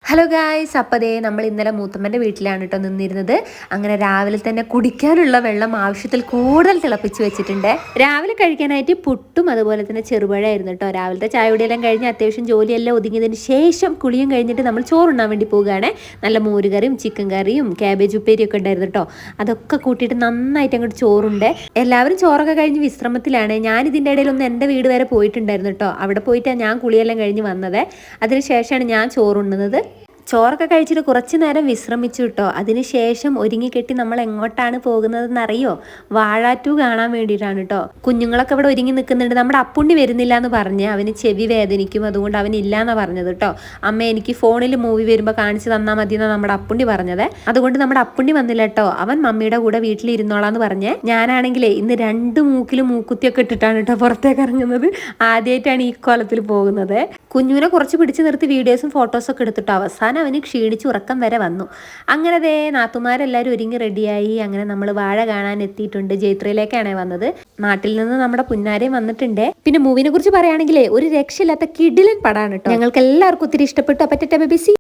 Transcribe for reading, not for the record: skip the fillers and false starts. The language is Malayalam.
ഹലോ ഗായ്സ്, അപ്പോൾ നമ്മൾ ഇന്നലെ മൂത്തമ്മൻ്റെ വീട്ടിലാണ് കേട്ടോ നിന്നിരുന്നത്. അങ്ങനെ രാവിലെ തന്നെ കുടിക്കാനുള്ള വെള്ളം ആവശ്യത്തിൽ കൂടുതൽ തിളപ്പിച്ച് വെച്ചിട്ടുണ്ട്. രാവിലെ കഴിക്കാനായിട്ട് പുട്ടും അതുപോലെ തന്നെ ചെറുപഴമായിരുന്നു കേട്ടോ. രാവിലത്തെ ചായയുടെയെല്ലാം കഴിഞ്ഞ് അത്യാവശ്യം ജോലിയെല്ലാം ഒതുങ്ങിയതിന് ശേഷം കുളിയും കഴിഞ്ഞിട്ട് നമ്മൾ ചോറുണ്ണാൻ വേണ്ടി പോവുകയാണ്. നല്ല മോരുകറിയും ചിക്കൻ കറിയും ക്യാബേജ് ഉപ്പേരിയും ഒക്കെ ഉണ്ടായിരുന്നു കേട്ടോ. അതൊക്കെ കൂട്ടിയിട്ട് നന്നായിട്ട് അങ്ങോട്ട് ചോറുണ്ട്. എല്ലാവരും ചോറൊക്കെ കഴിഞ്ഞ് വിശ്രമത്തിലാണ്. ഞാൻ ഇതിൻ്റെ ഇടയിൽ ഒന്ന് എൻ്റെ വീട് വരെ പോയിട്ടുണ്ടായിരുന്നു കേട്ടോ. അവിടെ പോയിട്ടാണ് ഞാൻ കുളിയെല്ലാം കഴിഞ്ഞ് വന്നത്. അതിനുശേഷമാണ് ഞാൻ ചോറുണ്ണുന്നത്. ചോറൊക്കെ കഴിച്ചിട്ട് കുറച്ച് നേരം വിശ്രമിച്ചു കേട്ടോ. അതിനുശേഷം ഒരുങ്ങിക്കെട്ടി നമ്മൾ എങ്ങോട്ടാണ് പോകുന്നതെന്നറിയോ? വാഴാറ്റു കാണാൻ വേണ്ടിയിട്ടാണ് കേട്ടോ. കുഞ്ഞുങ്ങളൊക്കെ ഇവിടെ ഒരുങ്ങി നിൽക്കുന്നുണ്ട്. നമ്മുടെ അപ്പുണ്ണി വരുന്നില്ല എന്ന് പറഞ്ഞ് അവന് ചെവി വേദനിക്കും, അതുകൊണ്ട് അവനില്ല എന്നാണ് പറഞ്ഞത് കേട്ടോ. അമ്മ എനിക്ക് ഫോണിൽ മൂവി വരുമ്പോൾ കാണിച്ച് തന്നാൽ മതി എന്നാണ് നമ്മുടെ അപ്പുണ്ണി പറഞ്ഞത്. അതുകൊണ്ട് നമ്മുടെ അപ്പുണ്ണി വന്നില്ല കേട്ടോ. അവൻ മമ്മിയുടെ കൂടെ വീട്ടിലിരുന്നോളാന്ന് പറഞ്ഞ്. ഞാനാണെങ്കിലേ ഇന്ന് 2 മൂക്കിലും മൂക്കുത്തിയൊക്കെ ഇട്ടിട്ടാണ് കേട്ടോ പുറത്തേക്ക് ഇറങ്ങുന്നത്. ആദ്യമായിട്ടാണ് ഈ കോലത്തിൽ പോകുന്നത്. കുഞ്ഞുവിനെ കുറച്ച് പിടിച്ചു നിർത്തി വീഡിയോസും ഫോട്ടോസൊക്കെ എടുത്തിട്ടോ. അവസാനം അവന് ക്ഷീണിച്ച് ഉറക്കം വരെ വന്നു. അങ്ങനെ നാത്തുമാരെല്ലാവരും ഒരുങ്ങി റെഡിയായി. അങ്ങനെ നമ്മൾ വാഴ കാണാൻ എത്തിയിട്ടുണ്ട്. ജൈത്രയിലേക്കാണ് വന്നത്. നാട്ടിൽ നിന്ന് നമ്മുടെ പുന്നാരയും വന്നിട്ടുണ്ട്. പിന്നെ മൂവിനെ കുറിച്ച് പറയുകയാണെങ്കിൽ ഒരു രക്ഷയില്ലാത്ത കിടിലൻ പടാണ് കേട്ടോ. ഞങ്ങൾക്ക് എല്ലാവർക്കും ഒത്തിരി ഇഷ്ടപ്പെട്ടു. പറ്റട്ടെ ബേബി.